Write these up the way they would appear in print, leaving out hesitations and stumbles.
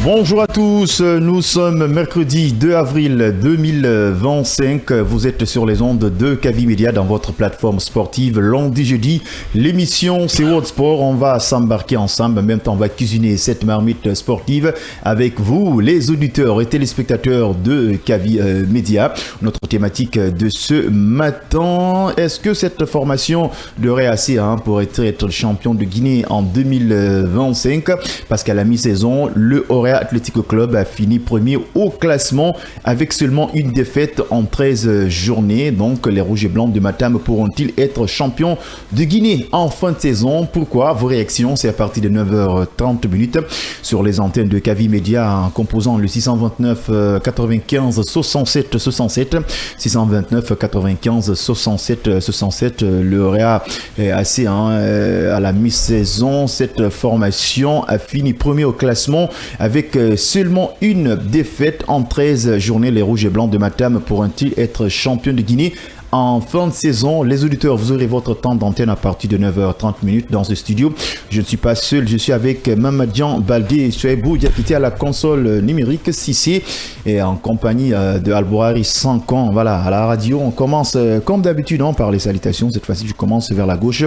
Bonjour à tous, nous sommes mercredi 2 avril 2025. Vous êtes sur les ondes de Kavi Media dans votre plateforme sportive lundi jeudi. L'émission c'est World Sport. On va s'embarquer ensemble. En même temps, on va cuisiner cette marmite sportive avec vous, les auditeurs et téléspectateurs de Kavi Media. Notre thématique de ce matin, est-ce que cette formation devrait assez pour être champion de Guinée en 2025? Parce qu'à la mi-saison, le Auréa Athlético Club a fini premier au classement avec seulement une défaite en 13 journées. Donc les Rouges et Blancs de Matam pourront-ils être champions de Guinée en fin de saison? Pourquoi? Vos réactions, c'est à partir de 9h30 sur les antennes de Kavi Media en composant le 629 95 67 67 629 95 67 67. Le Auréa est assez à la mi-saison. Cette formation a fini premier au classement avec seulement une défaite en 13 journées. Les Rouges et Blancs de Matam pourront-ils être champions de Guinée en fin de saison? Les auditeurs, vous aurez votre temps d'antenne à partir de 9h30 dans ce studio. Je ne suis pas seul, je suis avec Mamadian Baldé et Souaibou Diakité à la console numérique 6C et en compagnie de Albourari Sankan. Voilà, à la radio, on commence comme d'habitude par les salutations. Cette fois-ci, je commence vers la gauche.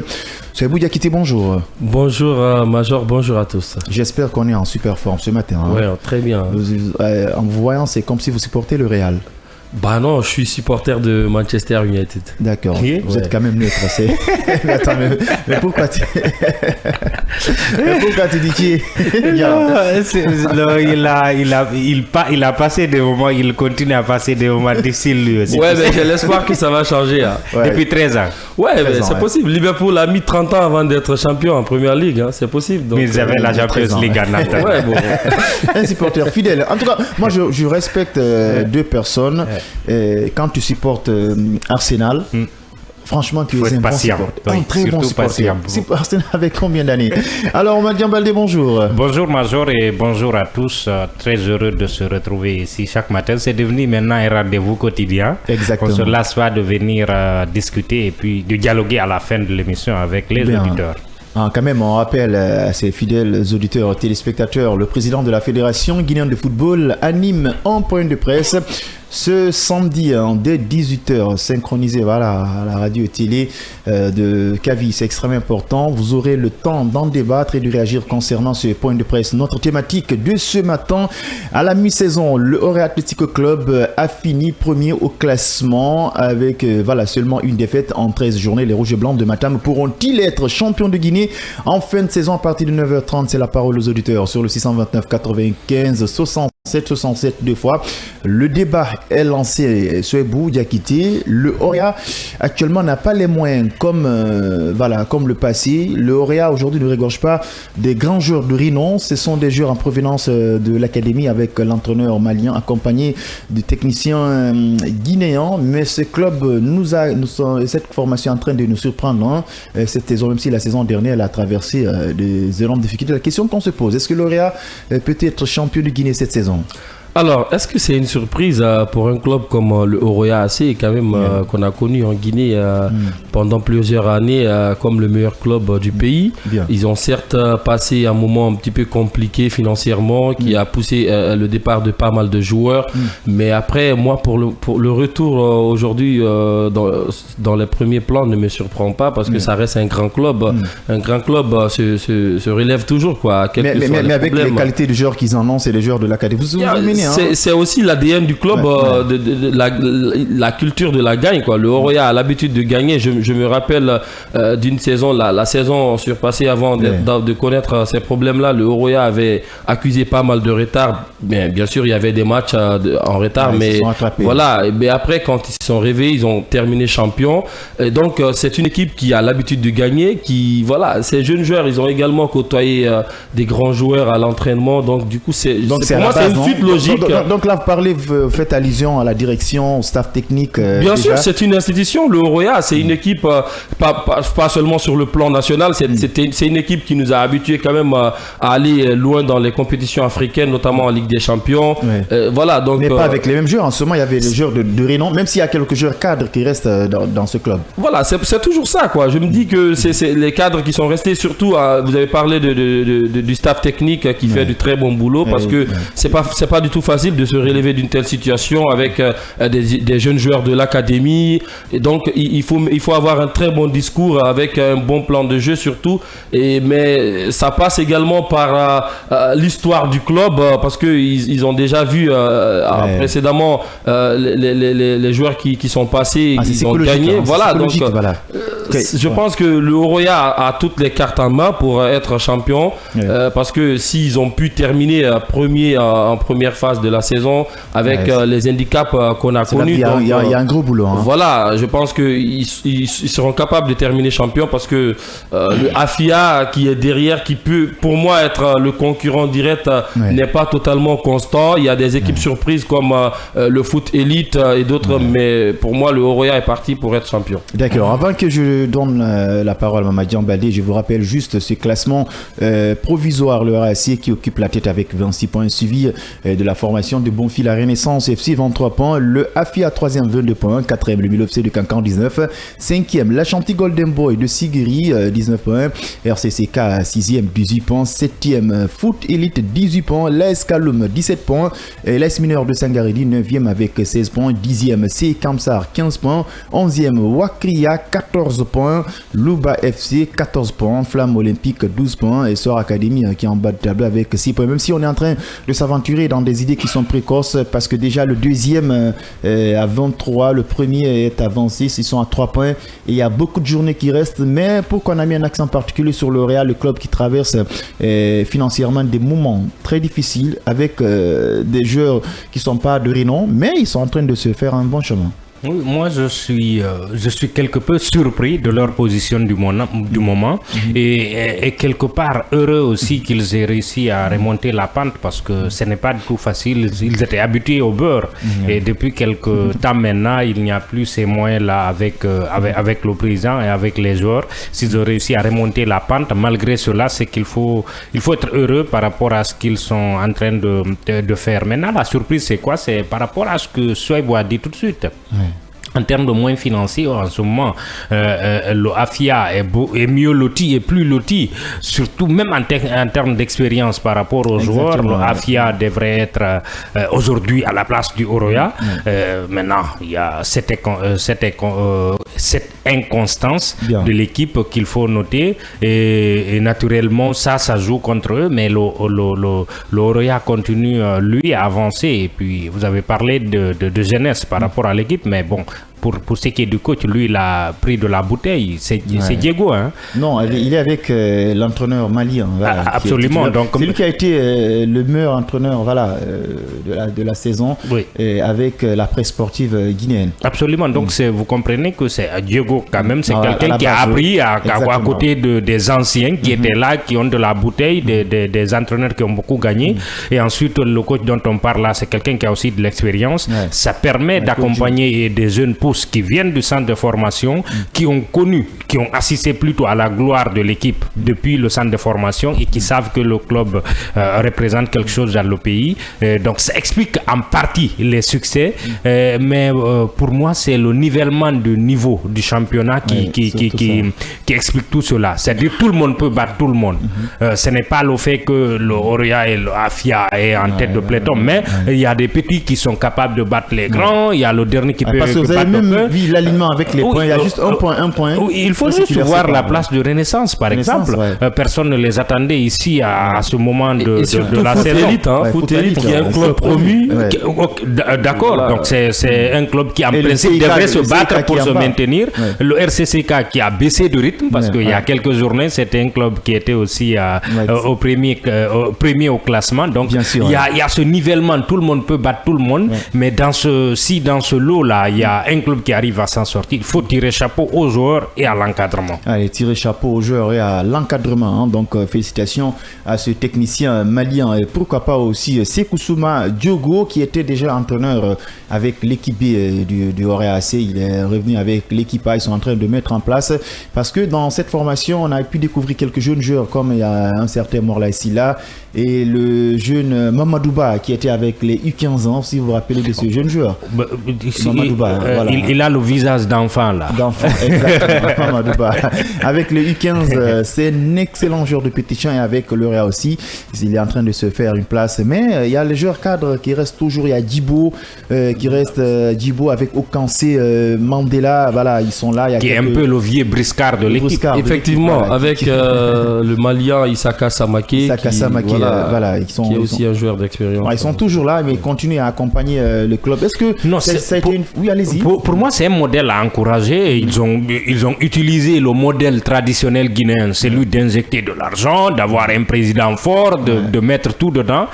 Souaibou Diakité, bonjour. Bonjour Major, bonjour à tous. J'espère qu'on est en super forme ce matin. Oui, très bien. En vous voyant, c'est comme si vous supportez le Real. Bah non, je suis supporter de Manchester United. D'accord, vous êtes quand même neutre. Mais attends, mais pourquoi tu dis qui il a passé des moments, il continue à passer des moments difficiles lui aussi. Ouais, mais j'ai l'espoir que ça va changer. Depuis 13 ans. Ouais, mais c'est possible. Liverpool a mis 30 ans avant d'être champion en Première Ligue. C'est possible. Donc, mais ils avaient la Champions League en Nantes. Ouais, bon. Un supporter fidèle. En tout cas, moi je respecte deux personnes. Quand tu supportes Arsenal, franchement, tu es un bon supporter. Un très bon supporter. Arsenal avec combien d'années? Alors, Madian Baldé, bonjour. Bonjour Major et bonjour à tous. Très heureux de se retrouver ici chaque matin. C'est devenu maintenant un rendez-vous quotidien. Exactement. On se lasse pas de venir discuter et puis de dialoguer à la fin de l'émission avec les auditeurs. Quand même, on rappelle à ses fidèles auditeurs, téléspectateurs, le président de la Fédération guinéenne de football anime un point de presse ce samedi dès 18h, synchronisé à la radio et télé de Kavi. C'est extrêmement important. Vous aurez le temps d'en débattre et de réagir concernant ce point de presse. Notre thématique de ce matin, à la mi-saison, le Auréa Athlético Club a fini premier au classement avec seulement une défaite en 13 journées. Les Rouges et Blancs de Matam pourront-ils être champions de Guinée en fin de saison? À partir de 9h30, c'est la parole aux auditeurs sur le 629 95 67 deux fois. Le débat est lancé. Souaibou Diakité, le Auréa actuellement n'a pas les moyens comme le passé. Le Auréa aujourd'hui ne regorge pas des grands joueurs de renom. Ce sont des joueurs en provenance de l'académie avec l'entraîneur malien accompagné de techniciens guinéens. Mais ce club cette formation est en train de nous surprendre cette saison, même si la saison dernière elle a traversé des énormes difficultés. La question qu'on se pose, est-ce que l'Auréa peut être champion de Guinée cette saison? Alors, est-ce que c'est une surprise pour un club comme le Auréa AC, quand même, qu'on a connu en Guinée pendant plusieurs années comme le meilleur club du pays? Ils ont certes passé un moment un petit peu compliqué financièrement qui a poussé le départ de pas mal de joueurs. Mais après, moi, pour le retour aujourd'hui dans les premiers plans ne me surprend pas parce que ça reste un grand club. Un grand club se relève toujours, quoi. Mais avec les qualités de joueurs qu'ils en ont, c'est les joueurs de l'académie. Vous souvenez, c'est aussi l'ADN du club, de la culture de la gagne, quoi. Le Auréa a l'habitude de gagner. Je me rappelle d'une saison, la saison surpassée avant de connaître ces problèmes-là. Le Auréa avait accusé pas mal de retard. Bien sûr, il y avait des matchs en retard, mais voilà. Mais après, quand ils se sont réveillés, ils ont terminé champion. Et donc, c'est une équipe qui a l'habitude de gagner. Ces jeunes joueurs, ils ont également côtoyé des grands joueurs à l'entraînement. Donc, du coup, pour moi, c'est une suite logique. Donc là, vous faites allusion à la direction, au staff technique. Bien sûr, c'est une institution. Le Oroya, c'est une équipe, pas seulement sur le plan national, c'est une équipe qui nous a habitués quand même à aller loin dans les compétitions africaines, notamment en Ligue des Champions. Voilà, donc, mais pas avec les mêmes joueurs. En ce moment, il y avait les joueurs de renom, même s'il y a quelques joueurs cadres qui restent dans ce club. Voilà, c'est toujours ça, quoi. Je me dis que c'est les cadres qui sont restés, surtout, vous avez parlé du staff technique qui fait du très bon boulot, parce que c'est pas du tout facile de se relever d'une telle situation avec des jeunes joueurs de l'académie. Et donc, il faut avoir un très bon discours avec un bon plan de jeu, surtout. Mais ça passe également par l'histoire du club, parce qu'ils ont déjà vu précédemment les joueurs qui sont passés, ils ont gagné. Voilà, donc je pense que le Oroya a toutes les cartes en main pour être champion, parce que s'ils ont pu terminer en première phase de la saison avec les handicaps qu'on a connus. Il y a un gros boulot. Voilà, je pense qu'ils seront capables de terminer champion, parce que le AFIA qui est derrière, qui peut pour moi être le concurrent direct, n'est pas totalement constant. Il y a des équipes surprises comme le foot élite et d'autres, mais pour moi le Oroya est parti pour être champion. D'accord, avant que je donne la parole à Mamadian Baldé, je vous rappelle juste ce classement provisoire. Le RAC qui occupe la tête avec 26 points, suivi de la formation de Bonfil la Renaissance FC 23 points, le AFIA 3e 22 points, 4e le Milofc de Cancan 19, 5e l'Achanti Golden Boy de Sigiri 19 points, RCCK 6e 18 points, 7e Foot Elite 18 points, l'AS Kaloum 17 points, l'AS Mineur de Sangaredi 9e avec 16 points, 10e C Kamsar 15 points, 11e Wakria 14 points, Louba FC 14 points, Flamme Olympique 12 points et Sor Academy qui est en bas de tableau avec 6 points. Même si on est en train de s'aventurer dans des idées qui sont précoces, parce que déjà le deuxième à 23, le premier est à 26, ils sont à 3 points et il y a beaucoup de journées qui restent. Mais pourquoi on a mis un accent particulier sur le Real, le club qui traverse financièrement des moments très difficiles avec des joueurs qui ne sont pas de renom, mais ils sont en train de se faire un bon chemin. Oui, moi je suis quelque peu surpris de leur position du moment et quelque part heureux aussi qu'ils aient réussi à remonter la pente, parce que ce n'est pas du tout facile. Ils étaient habitués au beurre et depuis quelques temps maintenant il n'y a plus ces moyens là avec le président et avec les joueurs. S'ils ont réussi à remonter la pente, malgré cela, c'est qu'il faut être heureux par rapport à ce qu'ils sont en train de faire. Maintenant la surprise c'est quoi? C'est par rapport à ce que Souaibou a dit tout de suite. En termes de moyens financiers, en ce moment, le AFIA est mieux loti et plus loti, surtout même en termes d'expérience par rapport aux joueurs. Le AFIA devrait être aujourd'hui à la place du Oroya. Maintenant, il y a cette inconstance de l'équipe qu'il faut noter et naturellement ça joue contre eux, mais le Oroya continue lui à avancer. Et puis vous avez parlé de jeunesse par rapport à l'équipe, mais bon, pour ce qui est du coach, lui il a pris de la bouteille, c'est Diego non, il est avec l'entraîneur malien, absolument, donc c'est lui qui a été le meilleur entraîneur de la saison, avec la presse sportive guinéenne. Absolument, donc vous comprenez que c'est Diego quand même, c'est quelqu'un qui a appris à côté des anciens qui étaient là, qui ont de la bouteille, des entraîneurs qui ont beaucoup gagné, et ensuite le coach dont on parle là, c'est quelqu'un qui a aussi de l'expérience. Ça permet d'accompagner des jeunes pousses qui viennent du centre de formation, qui ont assisté plutôt à la gloire de l'équipe depuis le centre de formation et qui savent que le club représente quelque chose dans le pays. Donc ça explique en partie les succès, mais pour moi c'est le nivellement du niveau du championnat qui explique tout cela. C'est-à-dire tout le monde peut battre tout le monde. Ce n'est pas le fait que le Oroya et le AFIA est en tête de peloton, mais il y a des petits qui sont capables de battre les grands, il y a le dernier qui peut battre même vu l'alignement avec les points, il y a juste un point. Il faut juste voir la place de Renaissance, par exemple. Personne ne les attendait ici à ce moment de la saison. Foot Elite, qui est un club promu. D'accord, donc c'est un club qui en principe devrait se battre pour se maintenir. Le RCCK qui a baissé de rythme, parce qu'il y a quelques journées, c'était un club qui était aussi au premier au classement. Donc il y a ce nivellement, tout le monde peut battre tout le monde, mais dans ce lot-là, il y a un clubs qui arrivent à s'en sortir. Il faut tirer chapeau aux joueurs et à l'encadrement. Allez, tirer chapeau aux joueurs et à l'encadrement. Donc, félicitations à ce technicien malien. Et pourquoi pas aussi Sekousouma Diogo, qui était déjà entraîneur avec l'équipe B du Orea AC. Il est revenu avec l'équipe A. Ils sont en train de mettre en place. Parce que dans cette formation, on a pu découvrir quelques jeunes joueurs, comme il y a un certain Morla Silla et le jeune Mamadouba, qui était avec les U15 ans, si vous vous rappelez de ce jeune joueur. Mamadouba, voilà. Il a le visage d'enfant là. D'enfant, exactement. Mamadouba. Avec les U15, c'est un excellent joueur de petit champ et avec le Réa aussi. Il est en train de se faire une place. Mais il y a les joueurs cadres qui restent toujours. Il y a Djibo qui reste Djibo avec Okansé, Mandela. Voilà, ils sont là. Il y a qui est un peu l'Ovier Briscard de l'équipe. Effectivement, voilà, avec le Malien Isaka Samake. Voilà, qui est aussi un joueur d'expérience. Ils sont toujours là, mais ils continuent à accompagner le club. Est-ce que ça a été une... Oui, allez-y. Pour moi, c'est un modèle à encourager. Ils ont utilisé le modèle traditionnel guinéen, celui d'injecter de l'argent, d'avoir un président fort, de mettre tout dedans.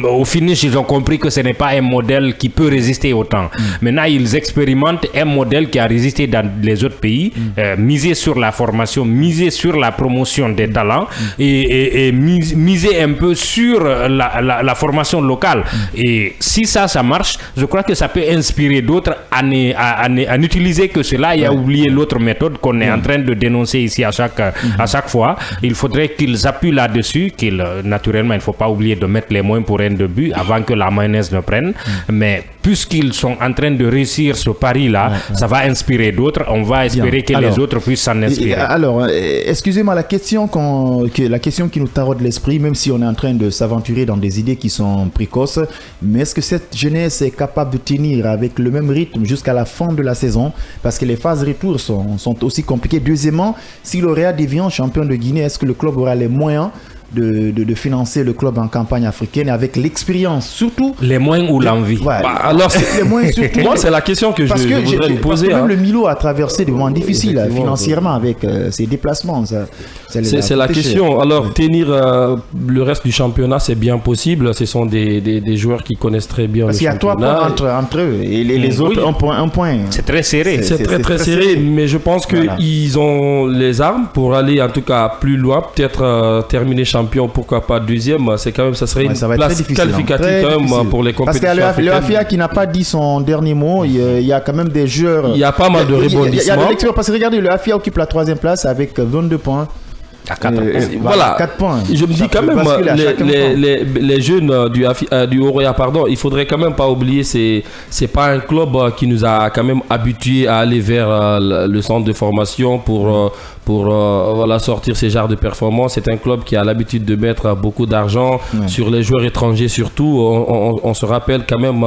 Au finish, ils ont compris que ce n'est pas un modèle qui peut résister au temps. Maintenant, ils expérimentent un modèle qui a résisté dans les autres pays, miser sur la formation, miser sur la promotion des talents et miser un peu sur la formation locale. Et si ça marche, je crois que ça peut inspirer d'autres à n'utiliser que cela et à oublier l'autre méthode qu'on est en train de dénoncer ici à chaque fois. Il faudrait qu'ils appuient là-dessus, naturellement, il ne faut pas oublier de mettre les moyens pour un début avant que la mayonnaise ne prenne. Mais puisqu'ils sont en train de réussir ce pari-là, ça va inspirer d'autres. On va espérer que les autres puissent s'en inspirer. Alors, excusez-moi, la question qui nous taraude l'esprit, même si on est en train de s'aventurer dans des idées qui sont précoces, mais est-ce que cette jeunesse est capable de tenir avec le même rythme jusqu'à la fin de la saison? Parce que les phases retour sont aussi compliquées. Deuxièmement, si l'Orea devient champion de Guinée, est-ce que le club aura les moyens de financer le club en campagne africaine avec l'expérience, surtout les moyens ou l'envie. Alors les moyens surtout. Moi, c'est la question que je voudrais me poser. Même le Milo a traversé des moments difficiles financièrement avec ses déplacements. C'est la question. Alors tenir le reste du championnat, c'est bien possible. Ce sont des joueurs qui connaissent très bien le championnat. Parce qu'il y a 3 points entre eux et les autres un point. C'est très serré. C'est très serré, mais je pense qu'ils ont les armes pour aller en tout cas plus loin, peut-être terminer champion, pourquoi pas deuxième. C'est quand même, ça serait une place qualificative quand même pour les compétitions. Parce que le AFIA qui n'a pas dit son dernier mot, il y a quand même des joueurs. Il y a pas mal de rebondissements. Il y a de l'expérience parce que regardez, le AFIA occupe la 3e place avec 22 points. À 4 points. Voilà, 4 points. Je me dis quand même, les jeunes du Orea, il faudrait quand même pas oublier, c'est pas un club qui nous a quand même habitués à aller vers le centre de formation pour sortir ces genres de performances. C'est un club qui a l'habitude de mettre beaucoup d'argent sur les joueurs étrangers surtout. On se rappelle quand même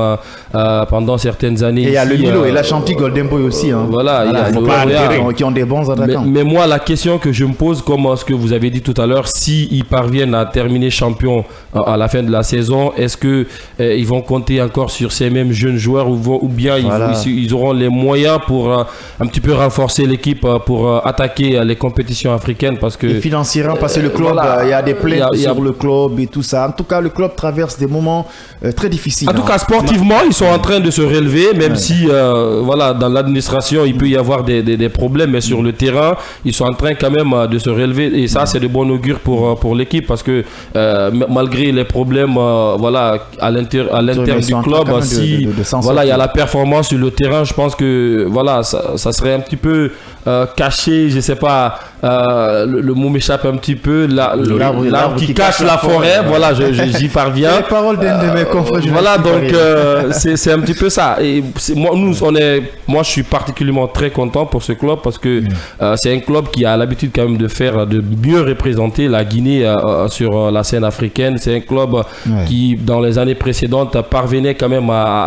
pendant certaines années. Et il y a le Milo et la Chantilly Golden Boy aussi. Voilà, il y a le Orea qui ont des bons attaquants. Mais moi, la question que je me pose, comme ce que vous avez dit tout à l'heure, s'ils parviennent à terminer champion à la fin de la saison, est-ce que ils vont compter encore sur ces mêmes jeunes joueurs ou bien ils auront les moyens pour un petit peu renforcer l'équipe pour attaquer les compétitions africaines et financièrement, parce que le club, il y a des plaintes sur le club et tout ça. En tout cas, le club traverse des moments très difficiles. En tout cas, sportivement, ils sont en train de se relever, même si dans l'administration, il peut y avoir des problèmes, mais sur le terrain, ils sont en train quand même de se relever. Et ça, c'est de bon augure pour l'équipe, parce que malgré les problèmes à l'intérieur du club, il y a la performance sur le terrain, je pense que ça serait un petit peu caché, je sais pas, le mot m'échappe un petit peu, l'arbre qui cache la forêt, j'y parviens. Les paroles d'un de mes confrères. Voilà, donc c'est un petit peu ça. Et moi, je suis particulièrement très content pour ce club parce que c'est un club qui a l'habitude quand même de mieux représenter la Guinée sur la scène africaine. C'est un club qui, dans les années précédentes, parvenait quand même à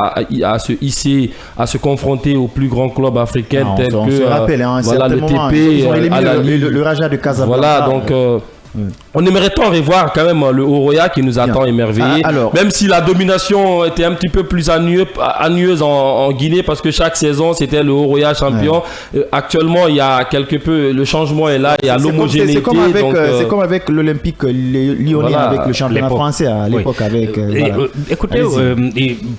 se hisser, à se confronter aux plus grands clubs africains tels que le TP, le Raja de Casablanca. Voilà, donc on aimerait tant revoir quand même le Oroya qui nous a tant émerveillé. Même si la domination était un petit peu plus ennuyeuse en Guinée, parce que chaque saison c'était le Oroya champion. Actuellement, il y a quelque peu, le changement est là, il y a l'homogénéité. C'est comme avec l'Olympique lyonnais, avec le championnat français à l'époque. Écoutez,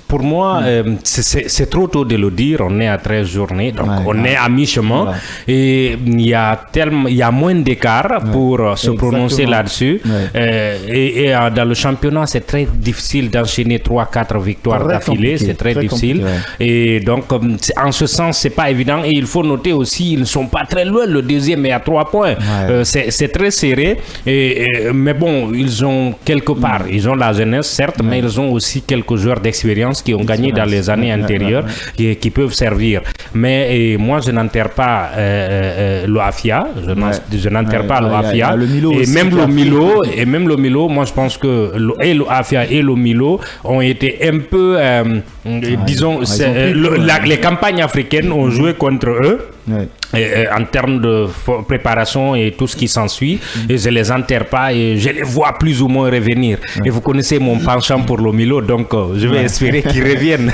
pour moi, c'est trop tôt de le dire. On est à 13 journées, donc on est à mi-chemin. Et il y a moins d'écart pour se prononcer là-dessus. Et dans le championnat, c'est très difficile d'enchaîner 3-4 victoires d'affilée. C'est très difficile. Et donc, en ce sens, c'est pas évident. Et il faut noter aussi, ils ne sont pas très loin. Le deuxième est à 3 points. C'est très serré. Mais bon, ils ont quelque part, ils ont la jeunesse, certes, mais ils ont aussi quelques joueurs d'expérience qui ont gagné dans les années antérieures qui peuvent servir. Mais moi, je n'enterre pas l'OAFIA. Je n'enterre pas l'OAFIA. Et même le Milo, moi, je pense que l'OAFIA et le Milo ont été un peu, disons, les campagnes africaines ont joué contre eux. En termes de préparation et tout ce qui s'ensuit, et je les enterre pas et je les vois plus ou moins revenir. Et vous connaissez mon penchant pour le Milo, donc je vais espérer qu'ils reviennent.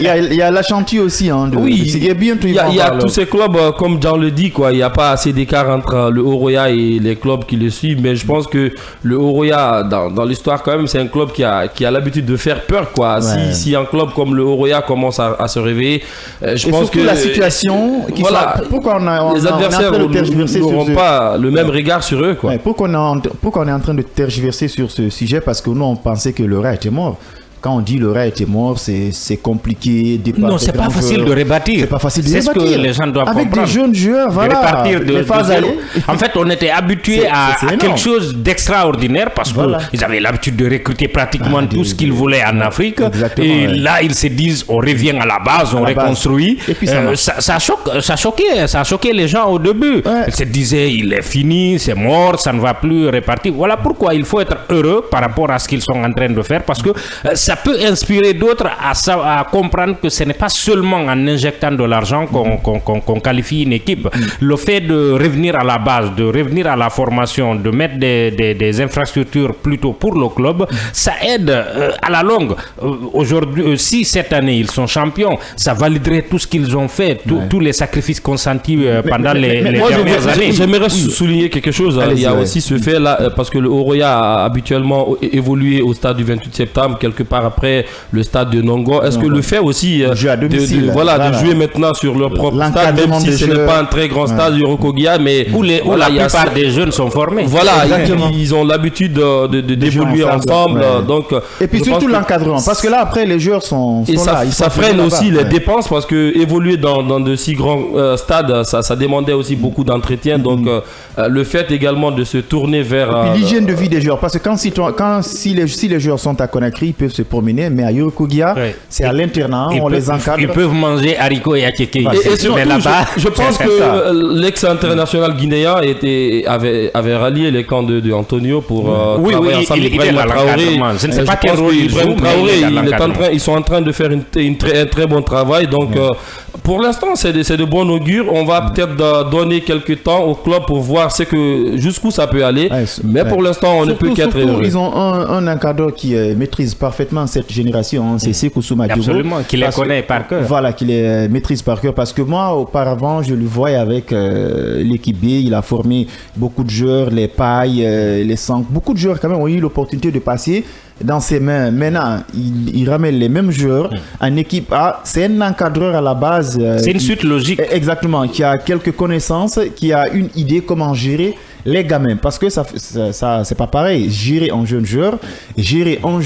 Il y a l'Achanti aussi. Il y a tous ces clubs, comme Jean le dit, quoi. Il n'y a pas assez d'écart entre le Oroya et les clubs qui le suivent, mais je pense que le Oroya, dans l'histoire quand même, c'est un club qui a l'habitude de faire peur, quoi. Si un club comme le Oroya commence à se réveiller, je pense que la situation pourquoi les adversaires n'auront pas le même regard sur eux, quoi. Pourquoi on est en train de tergiverser sur ce sujet? Parce que nous, on pensait que le Ray était mort. Quand on dit le Ray était mort, c'est compliqué. Non, c'est pas facile de rebâtir. C'est pas facile de rebâtir. C'est ce que les gens doivent comprendre. Avec des jeunes joueurs, En fait, on était habitué à quelque chose d'extraordinaire parce qu'ils avaient l'habitude de recruter pratiquement tout ce qu'ils voulaient en Afrique. Et là, ils se disent, on revient à la base, on reconstruit. Et puis ça a choqué les gens au début. Ils se disaient, il est fini, c'est mort, ça ne va plus repartir. Voilà pourquoi il faut être heureux par rapport à ce qu'ils sont en train de faire, parce que ça peut inspirer d'autres à comprendre que ce n'est pas seulement en injectant de l'argent qu'on qualifie une équipe. Le fait de revenir à la base, de revenir à la formation, de mettre des infrastructures plutôt pour le club, ça aide à la longue. Aujourd'hui, si cette année ils sont champions, ça validerait tout ce qu'ils ont fait, tous les sacrifices consentis pendant les dernières années. J'aimerais souligner quelque chose. Il y a aussi ce fait-là, parce que le Oroya a habituellement évolué au stade du 28 septembre, quelque part après le stade de Nongo. Est-ce que le fait aussi de jouer maintenant sur leur propre stade, même si ce n'est pas un très grand stade du Rokogia, mais où la plupart des jeunes sont formés. Voilà, ils ont l'habitude d'évoluer ensemble. Donc, et puis surtout l'encadrement, parce que là après les joueurs sont là. Ça freine aussi les dépenses, parce que évoluer dans de si grands stades, ça demandait aussi beaucoup d'entretien. Donc le fait également de se tourner vers l'hygiène de vie des joueurs, parce que si les joueurs sont à Conakry, ils peuvent se promener, mais à Yorokogia, c'est à l'internat, on les encadre. Ils peuvent manger haricots et attiéké. Et surtout, je pense que l'ex-international guinéen avait rallié les camps de Antonio pour travailler ensemble. Ibrahim Traoré, je ne sais pas quel rôle il joue, ils sont en train de faire un très bon travail. Donc, pour l'instant, c'est de bon augure. On va peut-être donner quelques temps au club pour voir jusqu'où ça peut aller. Mais pour l'instant, on ne peut qu'être heureux. Ils ont un encadreur qui maîtrise parfaitement cette génération, c'est Sékou Souma Diogo. Absolument, qui les connaît par cœur. Voilà, qui les maîtrise par cœur. Parce que moi, auparavant, je le voyais avec l'équipe B. Il a formé beaucoup de joueurs, les Pailles, les Sank. Beaucoup de joueurs, quand même, ont eu l'opportunité de passer dans ses mains. Maintenant, il ramène les mêmes joueurs en équipe A. C'est un encadreur à la base. C'est une suite logique. Exactement, qui a quelques connaissances, qui a une idée comment gérer les gamins, parce que ça c'est pas pareil. Gérer un jeune joueur, gérer un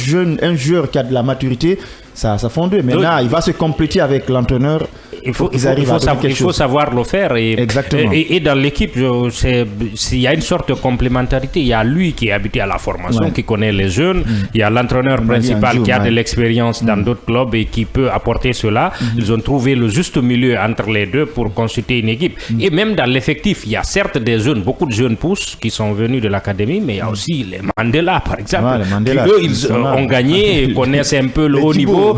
joueur qui a de la maturité, ça font deux. Maintenant, il va se compléter avec l'entraîneur. Il faut savoir le faire. Exactement. Et dans l'équipe, il y a une sorte de complémentarité. Il y a lui qui est habitué à la formation, qui connaît les jeunes. Il y a l'entraîneur principal qui a de l'expérience dans d'autres clubs et qui peut apporter cela. Ils ont trouvé le juste milieu entre les deux pour constituer une équipe. Et même dans l'effectif, il y a certes des jeunes, beaucoup de jeunes pousses qui sont venus de l'académie, mais il y a aussi les Mandela, par exemple. Eux, ils ont gagné, connaissent un peu le haut niveau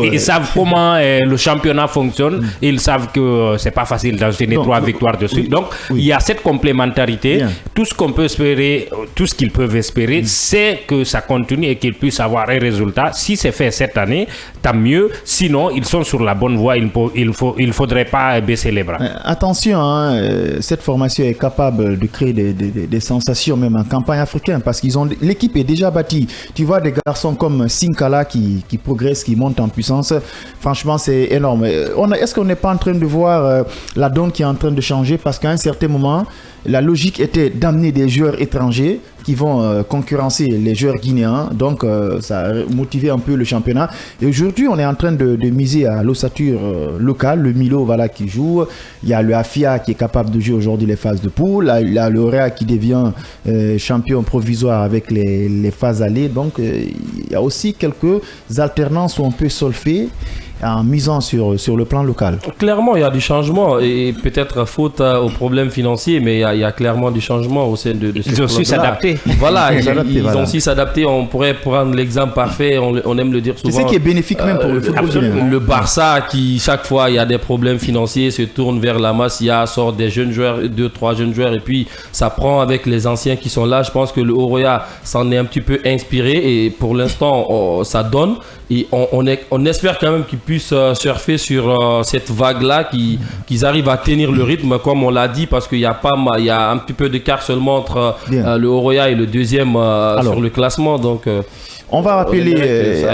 et savent comment le championnat fonctionne. personnes. Ils savent que c'est pas facile d'enchaîner 3 victoires de suite. Donc, il y a cette complémentarité. Bien. Tout ce qu'on peut espérer, tout ce qu'ils peuvent espérer, c'est que ça continue et qu'ils puissent avoir un résultat. Si c'est fait cette année, tant mieux. Sinon, ils sont sur la bonne voie. Il faudrait pas baisser les bras. Attention, hein, cette formation est capable de créer des sensations même en campagne africaine parce qu'ils ont l'équipe est déjà bâtie. Tu vois des garçons comme Sinkala qui progressent, qui montent en puissance. Franchement, c'est énorme. Est-ce qu'on n'est pas en train de voir la donne qui est en train de changer parce qu'à un certain moment, la logique était d'amener des joueurs étrangers qui vont concurrencer les joueurs guinéens. Donc, ça a motivé un peu le championnat. Et aujourd'hui, on est en train de miser à l'ossature locale. Le Milo, voilà, qui joue. Il y a le Afia qui est capable de jouer aujourd'hui les phases de poule. Il y a le Réa qui devient champion provisoire avec les phases allées. Donc, il y a aussi quelques alternances où on peut solfer en misant sur le plan local. Clairement, il y a du changement et peut-être faute aux problèmes financiers, mais il y a clairement du changement au sein de ils ont su s'adapter. Voilà, ils ont su s'adapter. On pourrait prendre l'exemple parfait, on aime le dire souvent. C'est ce qui est bénéfique même pour le football. Le Barça qui, chaque fois, il y a des problèmes financiers, se tourne vers la Masia, sort des jeunes joueurs, 2-3 jeunes joueurs, et puis ça prend avec les anciens qui sont là. Je pense que le Oroya s'en est un petit peu inspiré et pour l'instant, ça donne. Et on espère quand même qu'ils puissent surfer sur cette vague-là, qu'ils arrivent à tenir le rythme, comme on l'a dit, parce qu'il y a un petit peu d'écart seulement entre le Oroya et le deuxième sur le classement. Donc, on va rappeler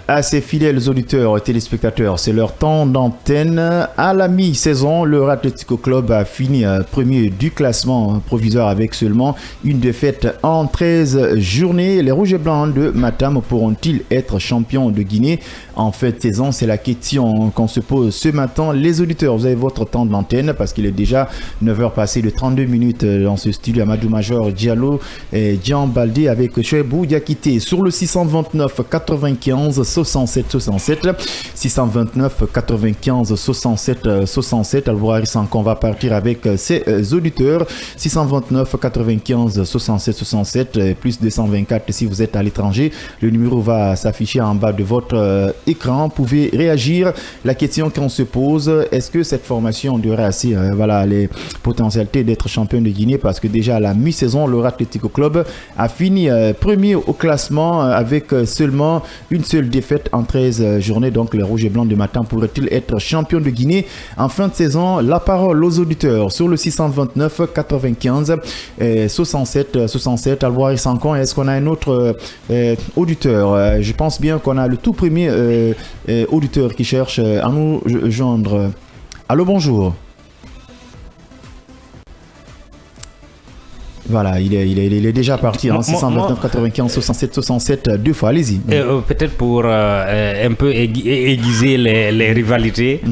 à ses fidèles auditeurs et téléspectateurs, c'est leur temps d'antenne. À la mi-saison, le Atlético Club a fini premier du classement provisoire avec seulement une défaite en 13 journées. Les Rouges et Blancs de Matam pourront-ils être champions de Guinée en fin de saison? C'est la question qu'on se pose ce matin. Les auditeurs, vous avez votre temps d'antenne parce qu'il est déjà 9h passé de 32 minutes dans ce studio. Amadou Major, Diallo et Dian Baldé avec Chouebou Diakité sur le 629 95 67 67 629 95 67 67. Alvoari Sankon va partir avec ses auditeurs 629 95 67 67 plus 224 si vous êtes à l'étranger. Le numéro va s'afficher en bas de votre écran. Vous pouvez réagir. La question qu'on se pose, est-ce que cette formation devrait assez les potentialités d'être champion de Guinée, parce que déjà à la mi-saison, le Atlético Club a fini premier au classement avec seulement une seule défaite en 13 journées. Donc les Rouges et Blancs de Matam pourraient-ils être champions de Guinée en fin de saison? La parole aux auditeurs sur le 629 95 67 67. Alvoari Sankon, est-ce qu'on a un autre auditeur? Je pense bien qu'on a le tout premier auditeur qui cherche à nous joindre. Allô, bonjour. Voilà, il est déjà parti. 629 95 67 67 deux fois. Allez-y. Peut-être pour un peu aiguiser les rivalités,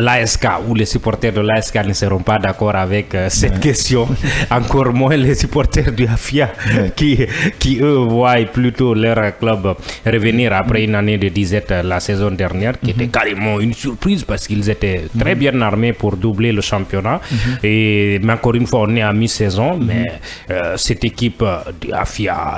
l'ASK ou les supporters de l'ASK ne seront pas d'accord avec cette question. Encore moins les supporters du Afia qui eux voient plutôt leur club revenir après une année de disette la saison dernière, qui était carrément une surprise parce qu'ils étaient très bien armés pour doubler le championnat. Mais encore une fois, on est à mi-saison, mais cette équipe de Afia,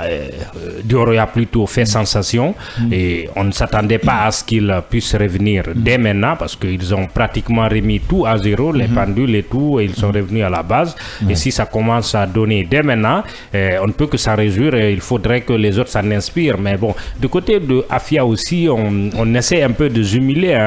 d'Oroya plutôt, fait sensation et on ne s'attendait pas à ce qu'ils puissent revenir dès maintenant parce qu'ils ont pratiquement remis tout à zéro, les pendules et tout, et ils sont revenus à la base. Et si ça commence à donner dès maintenant, on ne peut que s'en réjouir et il faudrait que les autres s'en inspirent. Mais bon, du côté de Afia aussi, on essaie un peu de jumeler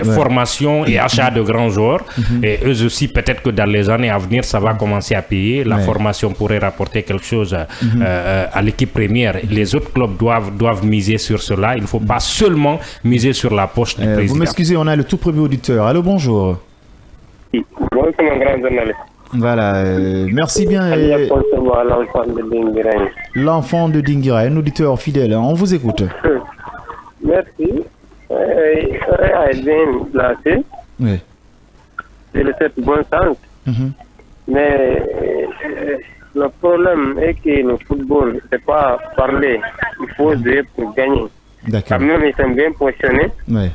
formation et achat de grands joueurs. Et eux aussi, peut-être que dans les années à venir, ça va commencer à payer. La formation pourrait rapporter quelque chose à l'équipe première. Les autres clubs doivent miser sur cela. Il ne faut pas seulement miser sur la poche du président. Vous m'excusez, on a le tout premier auditeur. Allô, bonjour. Bonjour, mon grand journaliste. Voilà, merci bien. L'enfant de Dingira, un auditeur fidèle. On vous écoute. Merci. Elle est bien placée. Oui. Je le souhaite bon sens. Mais le problème est que le football, c'est pas parler. Il faut jouer pour gagner. D'accord. Quand même, ils sont bien positionnés. Oui.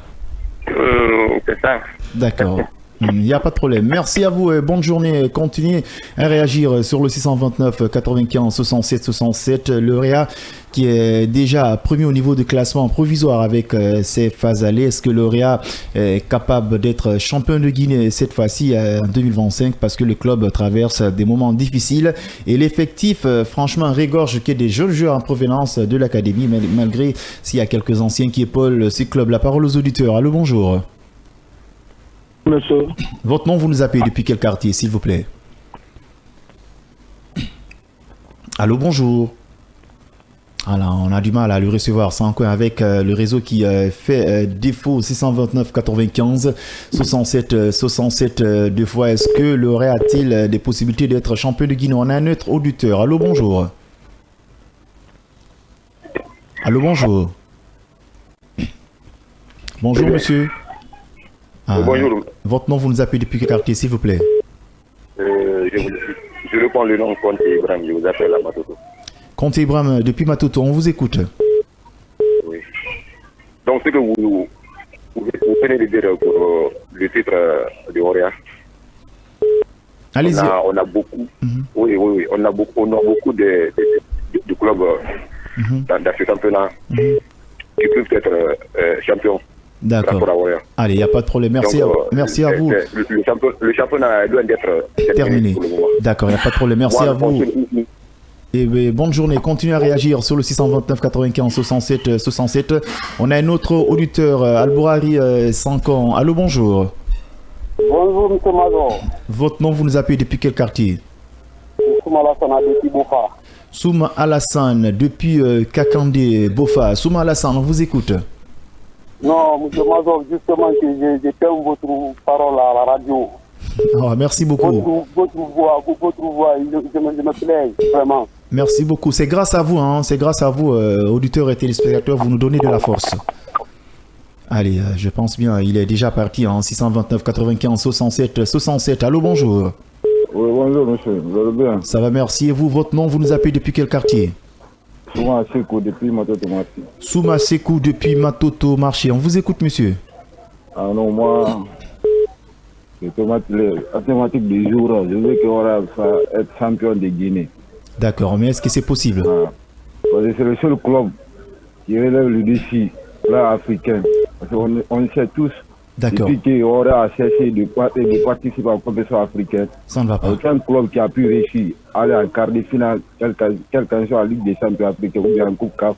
C'est ça. D'accord. Il n'y a pas de problème. Merci à vous et bonne journée. Continuez à réagir sur le 629 95 67 67. Le Réa qui est déjà premier au niveau de classement provisoire avec ses phases allées. Est-ce que le Réa est capable d'être champion de Guinée cette fois-ci en 2025 parce que le club traverse des moments difficiles et l'effectif franchement régorge qu'il y ait des jeunes joueurs en provenance de l'académie malgré s'il y a quelques anciens qui épaulent ce club. La parole aux auditeurs. Allô, bonjour. Monsieur. Votre nom, vous nous appelez depuis quel quartier, s'il vous plaît? Allô, bonjour. Alors, on a du mal à le recevoir. C'est encore avec le réseau qui fait défaut 629 95 67 67 deux fois. Est-ce que le Réa a-t-il des possibilités d'être champion de Guinée? On a un autre auditeur. Allô, bonjour. Allô, bonjour. Bonjour, monsieur. Bonjour. Votre nom, vous nous appelez depuis quel quartier, s'il vous plaît? Je reprends le nom de Conte Ibrahim, je vous appelle à Matoto. Conte Ibrahim, depuis Matoto, on vous écoute. Oui. Donc, ce que vous venez de dire pour le titre de Orea. Allez-y. On a beaucoup, oui, on a beaucoup de clubs dans ce championnat qui peuvent être champions. D'accord. Allez, il n'y a pas de problème. Merci, merci à vous. Le championnat doit être terminé. D'accord, il n'y a pas de problème. Merci à vous. Et bonne journée. Continuez à réagir sur le 629 95 67 67. On a un autre auditeur, Albourari Sankan. Allô, bonjour. Bonjour, M. Mazor. Votre nom, vous nous appelez depuis quel quartier? Souma Alassane depuis Bofa. Souma Alassane depuis Kakandé, Bofa. Souma Alassane, on vous écoute. Non, M. Mazor, justement, j'aime votre parole à la radio. Oh, merci beaucoup. Votre voix, je me plais, vraiment. Merci beaucoup. C'est grâce à vous, hein. C'est grâce à vous, auditeurs et téléspectateurs, vous nous donnez de la force. Allez, je pense bien, il est déjà parti en 629 95 67 67. Allô, bonjour. Oui, bonjour, monsieur. Vous allez bien? Ça va, merci. Et vous, votre nom, vous nous appelez depuis quel quartier? Souma Sekou depuis Matoto Marché. Souma Sekou depuis Matoto Marché. On vous écoute, monsieur. Ah non, moi, la thématique du jour, je veux qu'on va être champion de Guinée. D'accord, mais est-ce que c'est possible? C'est le seul club qui relève le défi là africain. Parce qu'on sait tous, depuis qu'on a cessé de participer à la compétition africaine, ça ne va pas. Aucun club qui a pu réussir à aller en quart de finale, quel qu'en soit la Ligue des champions africains ou bien en Coupe CAF.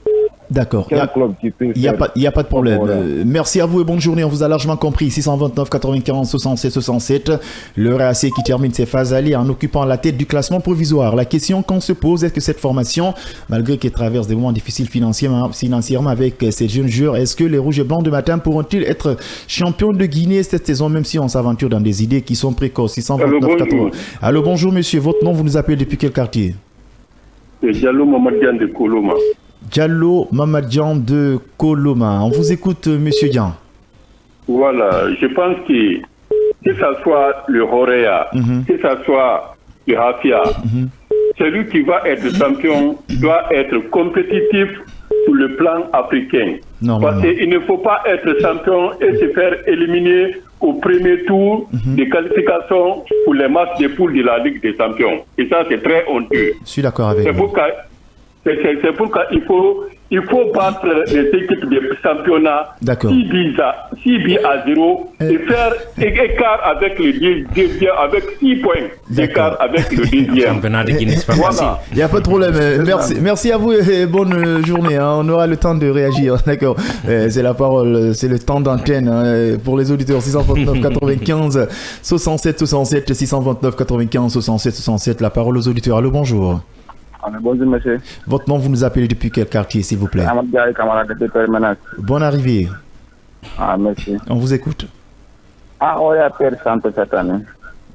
D'accord. Il n'y a pas de problème. Voilà. Merci à vous et bonne journée. On vous a largement compris. 629 95 67 67. Le RAC qui termine ses phases allées en occupant la tête du classement provisoire. La question qu'on se pose est que cette formation, malgré qu'elle traverse des moments difficiles financièrement avec ces jeunes joueurs, est-ce que les Rouges et Blancs de matin pourront-ils être champions de Guinée cette saison, même si on s'aventure dans des idées qui sont précoces? 629 80. Allô, bonjour monsieur. Votre nom, vous nous appelez depuis quel quartier? Diallo Mamadian de Koloma. Diallo Mamadian de Koloma. On vous écoute, monsieur Dian. Voilà, je pense que ce soit le Horea, que ce soit le Hafia, celui qui va être champion doit être compétitif sur le plan africain. Parce qu'il ne faut pas être champion et se faire éliminer au premier tour des qualifications pour les matchs de poule de la Ligue des champions. Et ça, c'est très honteux. Je suis d'accord avec vous. C'est pourquoi il faut battre les équipes de championnat 6 buts à 0 et faire écart avec le deuxième, avec 6 points d'écart avec le deuxième. Voilà. Il n'y a pas de problème. Merci à vous et bonne journée. On aura le temps de réagir. D'accord. C'est la parole, c'est le temps d'antenne pour les auditeurs. 629 95 67 67 629 95 67 67. La parole aux auditeurs. Allô, bonjour. Bonjour monsieur. Votre nom, vous nous appelez depuis quel quartier, s'il vous plaît? Bonne arrivée. Ah, merci. On vous écoute. Ah, on a perdu cette année.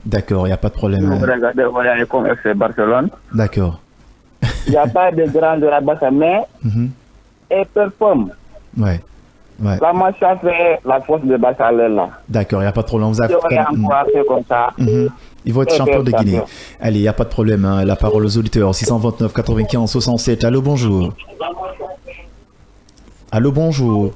D'accord, il n'y a pas de problème. Vous regardez, on est comme FC Barcelone. D'accord. Il n'y a pas de grand de la basse, mais elle performe. Ouais. La match a fait la force de Barcelone là. D'accord, il n'y a pas de problème. Vous avez comme ça. Il va être champion de Guinée. Allez, il n'y a pas de problème. La parole aux auditeurs. 629 95 67. Allô, bonjour. Allô, bonjour.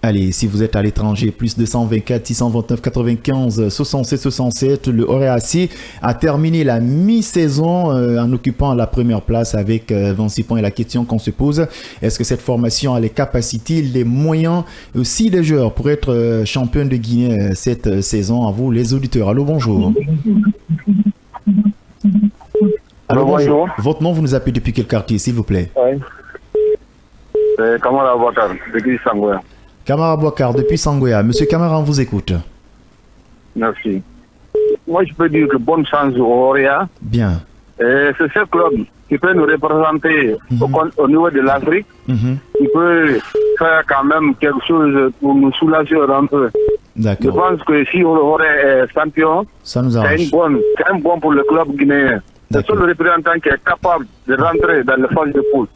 Allez, si vous êtes à l'étranger, plus 224 629 95 67 67, le Oréaci a terminé la mi-saison en occupant la première place avec 26 points. Et la question qu'on se pose, est-ce que cette formation a les capacités, les moyens aussi des joueurs pour être champion de Guinée cette saison? À vous les auditeurs. Allô, bonjour. Allô, bonjour. Votre nom, vous nous appelez depuis quel quartier, s'il vous plaît? Oui. C'est Kamara Bouakar, depuis Sangoya. Kamara Bouakar, depuis Sangoya. Monsieur Kamara, on vous écoute. Merci. Moi, je peux dire que bonne chance au Oréa. Bien. C'est ce club qui peut nous représenter au niveau de l'Afrique. Qui peut faire quand même quelque chose pour nous soulager un peu. D'accord. Je pense que si Oréa est champion, ça nous arrange. C'est un bon pour le club guinéen. C'est le seul représentant qui est capable de rentrer dans le phase de poule.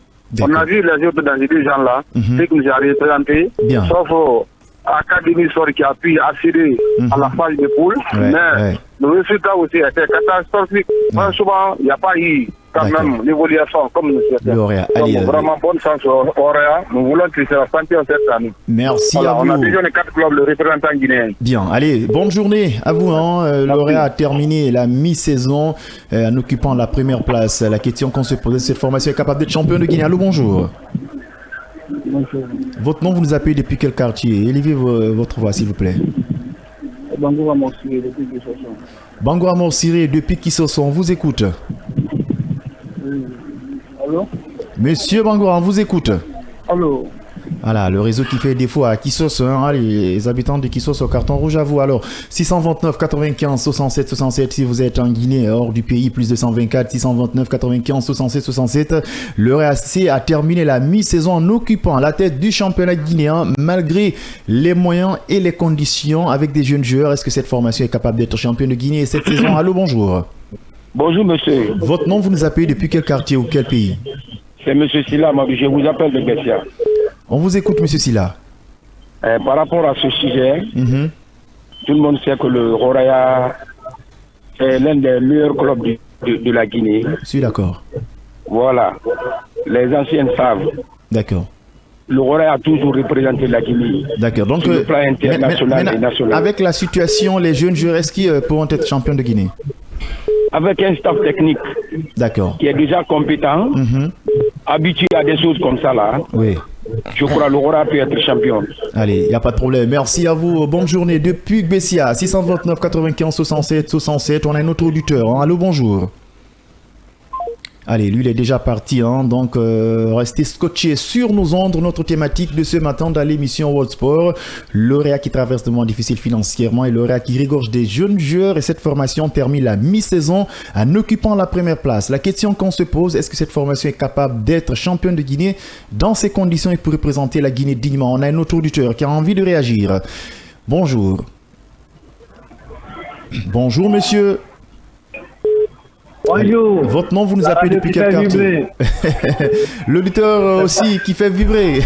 On a vu les autres dans ces deux gens-là, ceux qui nous ont représentés, sauf Académie Sor qui a pu accéder à la phase de poule, mais le résultat aussi était catastrophique. Franchement, il n'y a pas eu quand même l'évolution comme nous souhaitons. Vraiment bonne chance au Oréa. Nous voulons qu'il soit champion cette année. Merci à vous. On a besoin de 4 clubs, le représentant guinéen. Bien, allez, bonne journée à vous. L'Oréa a terminé la mi-saison en occupant la première place. La question qu'on se pose, cette formation est capable d'être champion de Guinée. Allô, bonjour. Bonjour. Votre nom, vous nous appelez depuis quel quartier? Élevez votre voix, s'il vous plaît. Bangoura Morsiré, depuis Kissoson. Bangoura Morsiré, depuis Kissoson, on vous écoute. Allô? Monsieur Bangoura, on vous écoute. Allô? Voilà, le réseau qui fait défaut à Kissos, les habitants de Kissos au carton rouge à vous. Alors, 629 95 67 67 si vous êtes en Guinée, hors du pays, plus 224 629 95 67 67. Le RAC a terminé la mi-saison en occupant la tête du championnat guinéen malgré les moyens et les conditions avec des jeunes joueurs. Est-ce que cette formation est capable d'être champion de Guinée cette saison? Allô, bonjour. Bonjour, monsieur. Votre nom, vous nous appelez depuis quel quartier ou quel pays? C'est monsieur Silla, je vous appelle de Bessia. On vous écoute, monsieur Silla. Par rapport à ce sujet, tout le monde sait que le Oréa est l'un des meilleurs clubs de la Guinée. Je suis d'accord. Voilà. Les anciens savent. D'accord. Le Oréa a toujours représenté la Guinée. D'accord. Donc, sur le plan international et national. Avec la situation, les jeunes joueurs, est-ce qu'ils pourront être champions de Guinée? Avec un staff technique qui est déjà compétent, habitué à des choses comme ça là. Oui. Je crois que l'Oréa peut être champion. Allez, il n'y a pas de problème. Merci à vous. Bonne journée depuis Bessia. 629 95 67 67. On a un autre auditeur. Allô, bonjour. Allez, lui, il est déjà parti. Donc, restez scotchés sur nos ondes. Notre thématique de ce matin dans l'émission World Sport. L'Oréa qui traverse des moments difficiles financièrement et l'Oréa qui regorge des jeunes joueurs. Et cette formation termine la mi-saison en occupant la première place. La question qu'on se pose, est-ce que cette formation est capable d'être championne de Guinée dans ces conditions et pour représenter la Guinée dignement? On a un autre auditeur qui a envie de réagir. Bonjour. Bonjour, monsieur. Bonjour. Votre nom, vous nous appelez depuis quel quartier? L'auditeur aussi qui fait vibrer.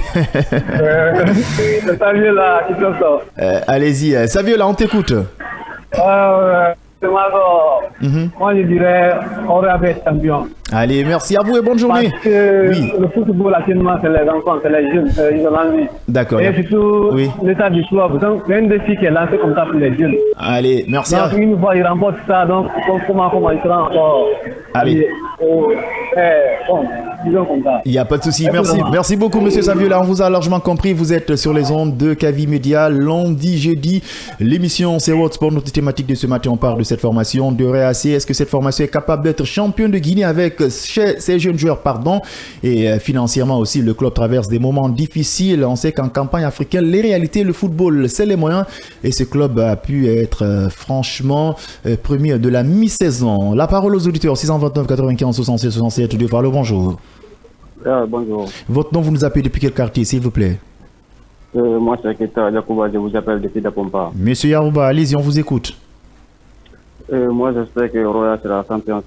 C'est Saviola qui fait ça. Allez-y, Saviola, on t'écoute. Moi, je dirais Oréa va être champion. Allez, merci à vous et bonne journée. Parce que le football actuellement, c'est les enfants, c'est les jeunes, ils ont l'envie. D'accord. Et surtout, l'état du club. Donc, il y a un défi qui est lancé comme ça pour les jeunes. Allez, merci. Donc, une fois, ils remportent ça. Donc, comment il sera encore. Allez. Bon, disons comme ça. Il n'y a pas de souci. Merci beaucoup, monsieur Saviola. On vous a largement compris. Vous êtes sur les ondes de Kavi Média, lundi, jeudi. L'émission, c'est World Sport. Notre thématique de ce matin, on parle de cette formation de RAC. Est-ce que cette formation est capable d'être champion de Guinée avec ces jeunes joueurs, et financièrement aussi, le club traverse des moments difficiles. On sait qu'en campagne africaine, les réalités, le football, c'est les moyens. Et ce club a pu être franchement premier de la mi-saison. La parole aux auditeurs, 629 95 67 67. Deux fois, allô, bonjour. Bonjour. Votre nom, vous nous appelez depuis quel quartier, s'il vous plaît? Moi, c'est Keta Yacouba, je vous appelle depuis Dapompa. Monsieur Yarouba, allez-y, on vous écoute. Moi, j'espère que Roya sera champion.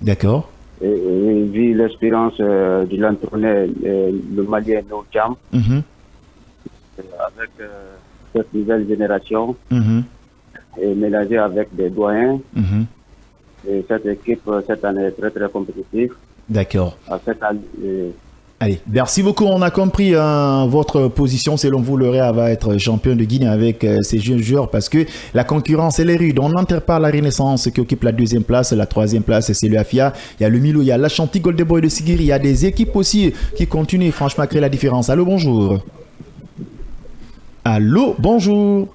D'accord. Et vu l'expérience de l'entraîneur, le Malien No Jam, avec cette nouvelle génération, et mélangée avec des doyens, et cette équipe, cette année, est très très compétitive. D'accord. Allez, merci beaucoup. On a compris votre position. Selon vous, le Réa va être champion de Guinée avec ses jeunes joueurs parce que la concurrence, elle est rude. On n'enterre pas la Renaissance qui occupe la 2e place. La 3e place, c'est le Afia. Il y a le Milo, il y a l'Ashanti Golden Boy de Sigiri. Il y a des équipes aussi qui continuent franchement à créer la différence. Allô, bonjour. Allô, bonjour.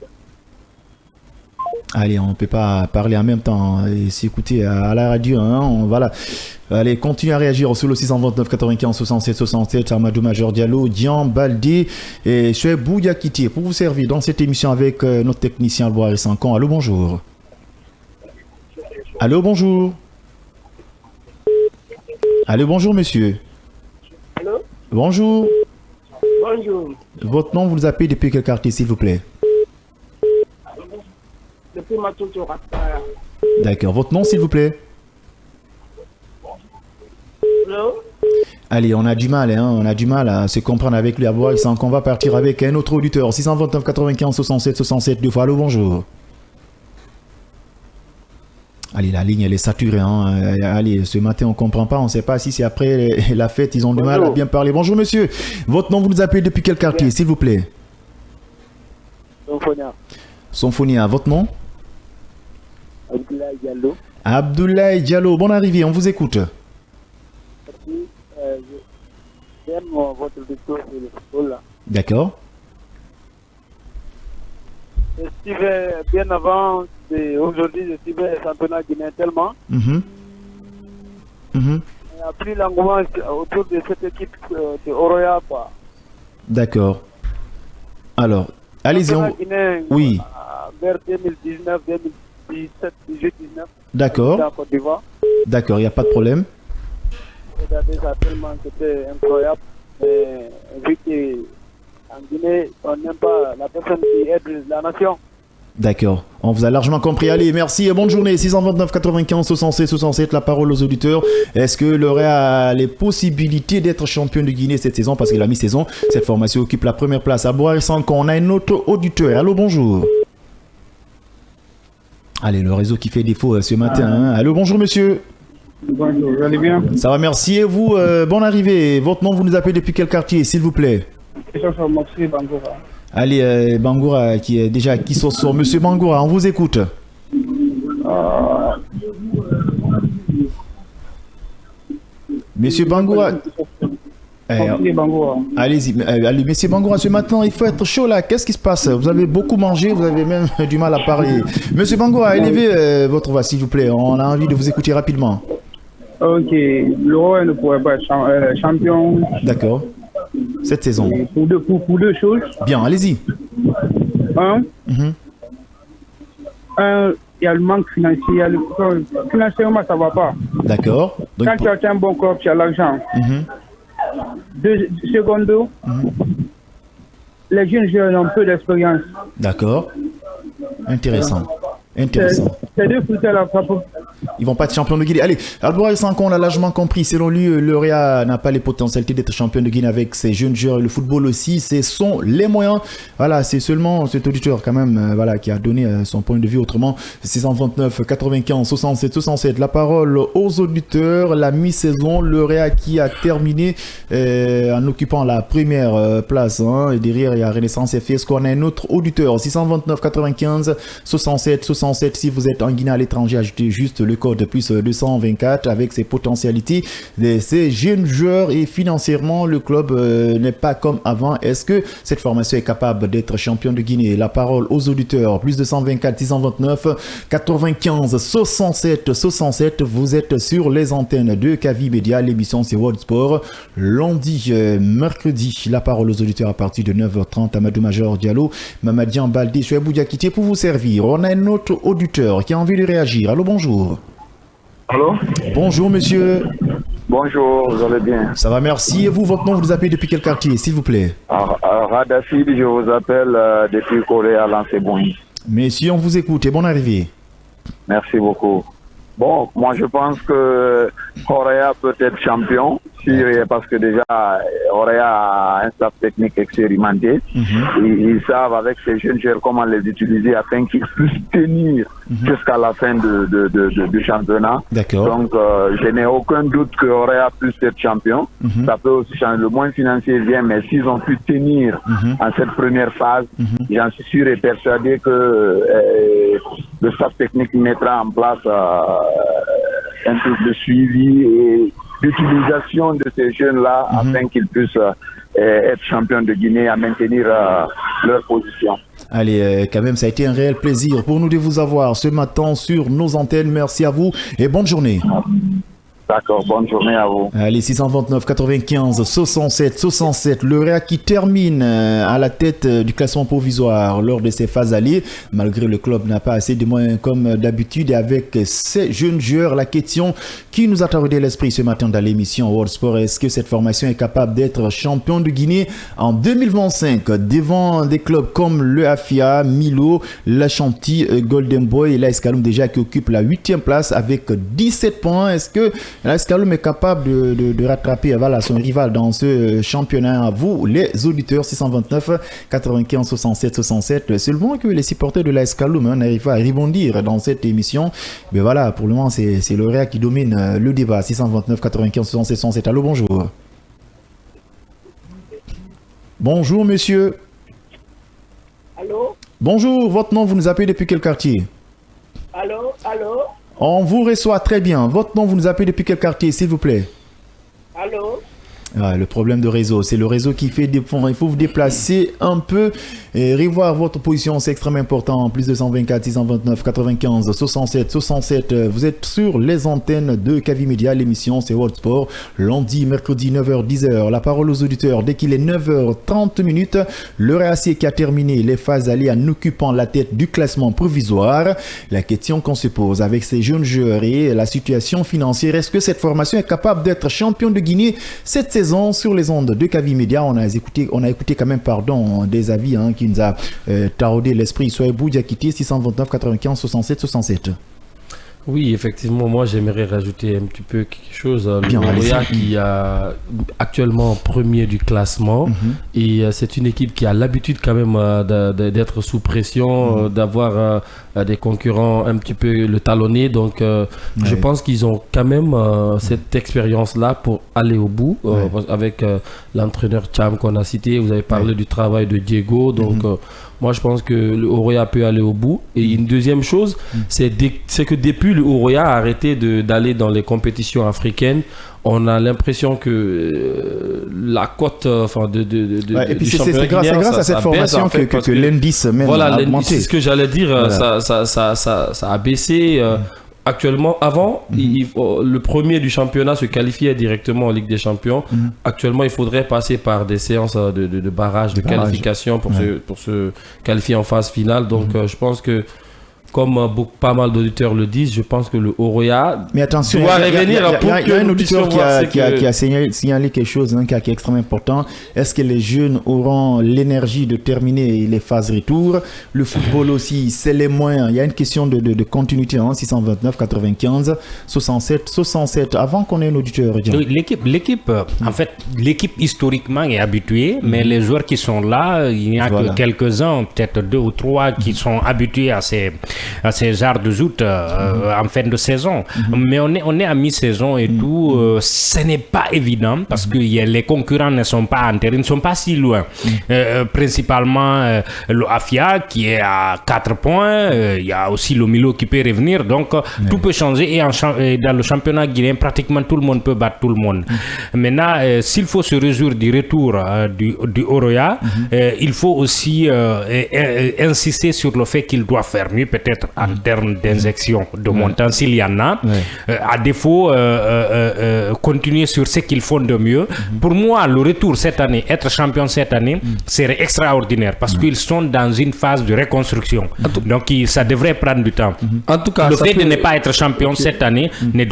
Allez, on ne peut pas parler en même temps et s'écouter à la radio. Voilà. Allez, continuez à réagir sur le 629 95 67 67. Amadou Major Diallo, Dian Baldé et Choué Bouyakiti pour vous servir dans cette émission avec notre technicien Alboire Sankon. Allô, bonjour. Allô, bonjour. Allô, bonjour, monsieur. Allô? Bonjour. Bonjour. Votre nom, vous nous appelez depuis quel quartier, s'il vous plaît? Depuis Matuto. D'accord. Votre nom, s'il vous plaît? Allô? Allez, on a du mal à se comprendre avec lui à voir. On va partir avec un autre auditeur. 629 95 67 67 deux fois. Allô, bonjour. Allez, la ligne, elle est saturée. Allez, ce matin, on ne comprend pas. On ne sait pas si c'est après la fête. Ils ont du mal à bien parler. Bonjour, monsieur. Votre nom, vous nous appelez depuis quel quartier, s'il vous plaît? Sonfonia. Sonfonia. Votre nom? Abdoulaye Diallo. Abdoulaye Diallo. Bonne arrivée, on vous écoute. Merci. J'aime votre discours sur le football. D'accord. Je suivais bien avant, aujourd'hui, je suivais le championnat guinéen tellement. Il y a plus l'engouement autour de cette équipe de Oroya. D'accord. Alors, allez-y. Oui. Vers 2019, 2017, 18, 19. D'accord. D'accord, il n'y a pas de problème. Regardez ça tellement, c'était incroyable. Mais vu qu'en Guinée, on n'aime pas la personne qui aide la nation. D'accord, on vous a largement compris. Allez, merci et bonne journée. 629 95 67 67, la parole aux auditeurs. Est-ce que le Réa a les possibilités d'être champion de Guinée cette saison? Parce que la mi-saison, cette formation occupe la première place. À Bois-et-Sancon, on a un autre auditeur. Allô, bonjour. Allez, le réseau qui fait défaut ce matin. Allô, bonjour, monsieur. Bonjour, vous allez bien? Ça va, merci. Et vous, bonne arrivée. Votre nom, vous nous appelez depuis quel quartier, s'il vous plaît? Bangoura. Allez, Bangoura, qui sort. Monsieur Bangoura, on vous écoute. Monsieur Bangoura. Allez-y, monsieur Bangoura, ce matin, il faut être chaud là. Qu'est-ce qui se passe? Vous avez beaucoup mangé, vous avez même du mal à parler. Monsieur Bangoura, élevez votre voix, s'il vous plaît. On a envie de vous écouter rapidement. Ok, le Roi ne pourrait pas être champion. D'accord. Cette saison. Pour deux choses. Bien, allez-y. Il y a le manque financier. Financièrement, ça ne va pas. D'accord. Quand tu as un bon corps, tu as l'argent. Secondo, les jeunes joueurs ont peu d'expérience. D'accord. Intéressant. C'est deux critères à propos. Ils vont pas être champions de Guinée. Allez, Alboire Sankon, on l'a largement compris. Selon lui, le Réa n'a pas les potentialités d'être champion de Guinée avec ses jeunes joueurs. Le football aussi, ce sont les moyens. Voilà, c'est seulement cet auditeur quand même qui a donné son point de vue autrement. 629 95 67 67. La parole aux auditeurs. La mi-saison, le Réa qui a terminé en occupant la première place. Et derrière, il y a Renaissance FS. Est-ce qu'on a un autre auditeur? 629 95 67 67. Si vous êtes en Guinée à l'étranger, ajoutez juste le code plus 224 avec ses potentialités de ces jeunes joueurs et financièrement le club n'est pas comme avant. Est-ce que cette formation est capable d'être champion de Guinée? La parole aux auditeurs. Plus 224 629 95 67 67. Vous êtes sur les antennes de Kavi Media. L'émission c'est World Sport. Lundi, mercredi, la parole aux auditeurs à partir de 9h30. Amadou Major Diallo, Mamadian Baldé, Choué Bouyakiti pour vous servir. On a un autre auditeur qui a envie de réagir. Allô, bonjour. Allô? Bonjour, monsieur. Bonjour, vous allez bien? Ça va, merci. Et vous, votre nom, vous nous appelez depuis quel quartier, s'il vous plaît? Radafi, je vous appelle depuis Corée à Lancé-Boigny. Messieurs, on vous écoute et bonne arrivée. Merci beaucoup. Bon, moi je pense que Corée peut être champion sûr, parce que déjà, Orea a un staff technique expérimenté. Ils savent avec ces jeunes joueurs comment les utiliser afin qu'ils puissent tenir jusqu'à la fin du championnat. Donc, je n'ai aucun doute que Orea puisse être champion. Ça peut aussi changer. Le moins financier vient, mais s'ils ont pu tenir en cette première phase, j'en suis sûr et persuadé que le staff technique mettra en place un truc de suivi et d'utilisation de ces jeunes-là afin qu'ils puissent être champions de Guinée à maintenir leur position. Allez, quand même, ça a été un réel plaisir pour nous de vous avoir ce matin sur nos antennes. Merci à vous et bonne journée. D'accord, bonne journée à vous. Allez, 629 95 67 67. Le Réa qui termine à la tête du classement provisoire lors de ces phases allées. Malgré le club n'a pas assez de moyens comme d'habitude. Et avec ces jeunes joueurs, la question qui nous a tardé l'esprit ce matin dans l'émission World Sport, est-ce que cette formation est capable d'être champion de Guinée en 2025 devant des clubs comme le Afia, Milo, l'Ashanti, Golden Boy et l'AS Kaloum déjà qui occupe la 8e place avec 17 points. Est-ce que l'AS Kaloum est capable de rattraper son rival dans ce championnat? Vous, les auditeurs, 629 95 67 67. Seulement que les supporters de l'AS Kaloum n'arrivent pas à rebondir dans cette émission. Mais voilà, pour le moment, c'est le Réa qui domine le débat. 629 95 67 67. Allô, bonjour. Bonjour, monsieur. Allô? Bonjour, votre nom, vous nous appelez depuis quel quartier? Allô? On vous reçoit très bien. Votre nom, vous nous appelez depuis quel quartier, s'il vous plaît? Allô? Le problème de réseau, c'est le réseau qui fait des fonds. Il faut vous déplacer un peu et revoir votre position, c'est extrêmement important. Plus 224 629 95 67 67. Vous êtes sur les antennes de Kavi Media. L'émission, c'est World Sport. Lundi, mercredi, 9h, 10h. La parole aux auditeurs. Dès qu'il est 9h30, le RAC qui a terminé les phases allées en occupant la tête du classement provisoire. La question qu'on se pose avec ces jeunes joueurs et la situation financière, est-ce que cette formation est capable d'être champion de Guinée cette saison? Sur les ondes de Kavi Media, on a écouté quand même des avis qui nous a taraudé l'esprit. Soyez Diakité, 629 95 67 67. Oui, effectivement, moi j'aimerais rajouter un petit peu quelque chose. Le Orea qui est actuellement premier du classement et c'est une équipe qui a l'habitude quand même d'être sous pression, d'avoir des concurrents un petit peu le talonner. Donc je pense qu'ils ont quand même cette expérience-là pour aller au bout avec l'entraîneur Cham qu'on a cité. Vous avez parlé du travail de Diego. Donc moi je pense que le Orea peut aller au bout. Et une deuxième chose, c'est que depuis le Orea a arrêté d'aller dans les compétitions africaines, on a l'impression que la cote et puis c'est grâce à cette formation que l'indice même a augmenté. C'est ce que j'allais dire, ça a baissé. Actuellement, avant, le premier du championnat se qualifiait directement en Ligue des Champions. Actuellement, il faudrait passer par des séances de barrage, de qualification pour se qualifier en phase finale. Donc, je pense que, comme pas mal d'auditeurs le disent, je pense que le Orea doit revenir pour que... Il y a un auditeur qui a signalé quelque chose qui est extrêmement important. Est-ce que les jeunes auront l'énergie de terminer les phases retour? Le football aussi, c'est les moyens. Il y a une question de continuité. 629 95 67 67. Avant qu'on ait un auditeur. L'équipe, en fait, l'équipe historiquement est habituée, mais les joueurs qui sont là, il n'y a que quelques-uns, peut-être 2 ou 3 qui sont habitués à ces genres de joutes en fin de saison. Mais on est à mi-saison et tout. Ce n'est pas évident parce que les concurrents ne sont pas en terrain, ne sont pas si loin. Principalement le Afia qui est à 4 points. Il y a aussi le Milo qui peut revenir. Donc tout peut changer et dans le championnat guinéen, pratiquement tout le monde peut battre tout le monde. Maintenant, s'il faut se réjouir du retour du Orea, il faut aussi insister sur le fait qu'il doit faire mieux, peut-être en termes d'injection de montant s'il y en a. À défaut, continuer sur ce qu'ils font de mieux. Pour moi, le retour cette année, être champion cette année, serait extraordinaire parce qu'ils sont dans une phase de reconstruction. Donc ça devrait prendre du temps. En tout cas, le fait de ne pas être champion cette année ne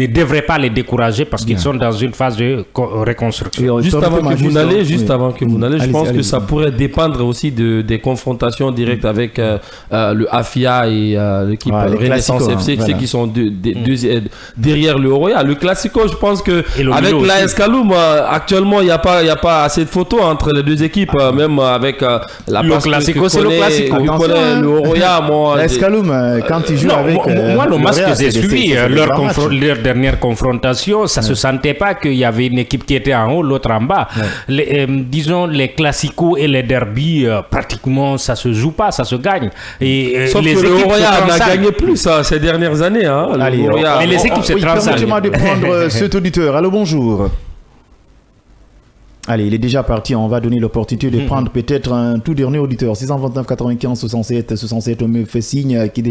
devrait pas les décourager parce qu'ils sont dans une phase de reconstruction. Juste avant que vous n'allez, je pense que ça pourrait dépendre aussi des confrontations directes avec le AFIA et l'équipe Renaissance FC, voilà. Qui sont derrière le Oroya. Le Classico, je pense que avec l'AS Kaloum, actuellement, il n'y a pas assez de photos entre les deux équipes, même avec le Classico, c'est le Classico. Le Oroya, moi. L'AS Kaloum, quand ils jouent avec. Moi, le match que j'ai suivi, leur dernière confrontation, ça se sentait pas qu'il y avait une équipe qui était en haut, l'autre en bas. Disons, les Classicos et les derbies, pratiquement, ça se joue pas, ça se gagne. Et sauf les que le Oroya a gagné plus ces dernières années. Hein, allez, mais les équipes se transforment. Permettez-moi de prendre cet auditeur. Allô, bonjour. Allez, il est déjà parti. On va donner l'opportunité de prendre peut-être un tout dernier auditeur. 629 95 67. On me fait signe qu'il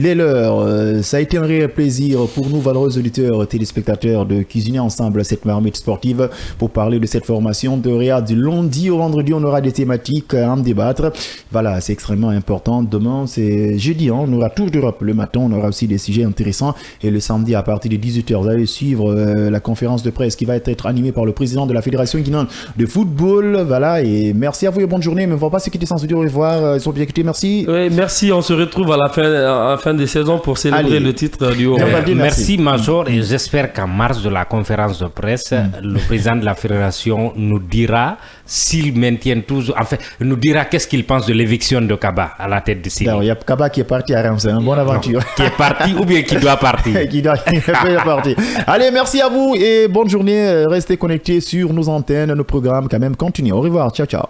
est l'heure. Ça a été un réel plaisir pour nous, valeureux auditeurs, téléspectateurs, de cuisiner ensemble cette marmite sportive pour parler de cette formation de Réa. Du lundi au vendredi, on aura des thématiques à en débattre. Voilà, c'est extrêmement important. Demain, c'est jeudi. On aura Tour d'Europe. Le matin, on aura aussi des sujets intéressants. Et le samedi, à partir de 18h, vous allez suivre la conférence de presse qui va être animée par le président de la Fédération guinéenne de football. Voilà, et merci à vous et bonne journée. Mais on ne va pas se quitter sans se dire au revoir. Ils sont bien quittés, merci. Oui, merci. On se retrouve à la fin des saisons pour célébrer le titre du Oroya. Merci Major, et j'espère qu'en mars de la conférence de presse, le président de la fédération nous dira s'ils maintiennent toujours, enfin, nous dira qu'est-ce qu'il pense de l'éviction de Kaba à la tête de Syrie. Il y a Kaba qui est parti à Reims, une bonne aventure. Non, qui est parti ou bien qui doit partir. Qui doit partir. Allez, merci à vous et bonne journée. Restez connectés sur nos antennes, nos programmes quand même continuent. Au revoir, ciao ciao.